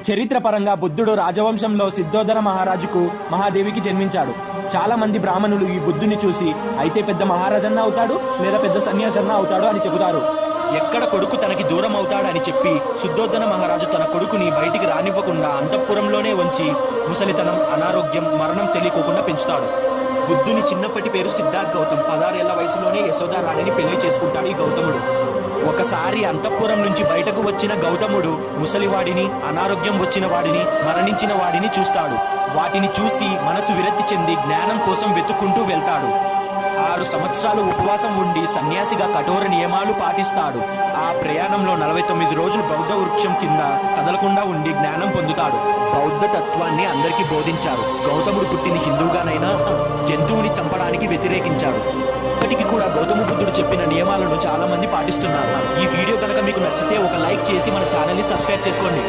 చరిత్రపరంగా బుద్ధుడు రాజవంశంలో సిద్ధోదర మహారాజుకు మహాదేవికి జన్మించాడు. చాలా మంది బ్రాహ్మణులు ఈ బుద్ధుని చూసి అయితే పెద్ద మహారాజన్న అవుతాడు లేదా పెద్ద సన్యాసన్న అవుతాడు అని చెబుతారు. ఎక్కడ కొడుకు తనకి దూరం అవుతాడని చెప్పి శుద్ధోదన మహారాజు తన కొడుకుని బయటికి రానివ్వకుండా అంతఃపురంలోనే ఉంచి ముసలితనం, అనారోగ్యం, మరణం తెలియకోకుండా పెంచుతాడు. బుద్ధుని చిన్నప్పటి పేరు సిద్ధార్థ్ గౌతమ్. 16 ఏళ్ల వయసులోనే యశోదా రాణిని పెళ్లి చేసుకుంటాడు ఈ గౌతముడు. ఒకసారి అంతఃపురం నుంచి బయటకు వచ్చిన గౌతముడు ముసలివాడిని, అనారోగ్యం వచ్చిన వాడిని, మరణించిన వాడిని చూస్తాడు. వాటిని చూసి మనసు విరక్తి చెంది జ్ఞానం కోసం వెతుక్కుంటూ వెళ్తాడు. 6 సంవత్సరాలు ఉపవాసం ఉండి సన్యాసిగా కఠోర నియమాలు పాటిస్తాడు. ఆ ప్రయాణంలో 49 రోజులు బౌద్ధ వృక్షం కింద కదలకుండా ఉండి జ్ఞానం పొందుతాడు. బౌద్ధ తత్వాన్ని అందరికీ బోధించారు. గౌతముడు పుట్టిన హిందువుగానైనా జంతువుని చంపడానికి వ్యతిరేకించాడు. ఇప్పటికీ కూడా గౌతమ బుద్ధుడు చెప్పిన నియమాలను చాలా మంది పాటిస్తున్నారు. ఈ వీడియో కనుక మీకు నచ్చితే ఒక లైక్ చేసి మన ఛానల్ని సబ్స్క్రైబ్ చేసుకోండి.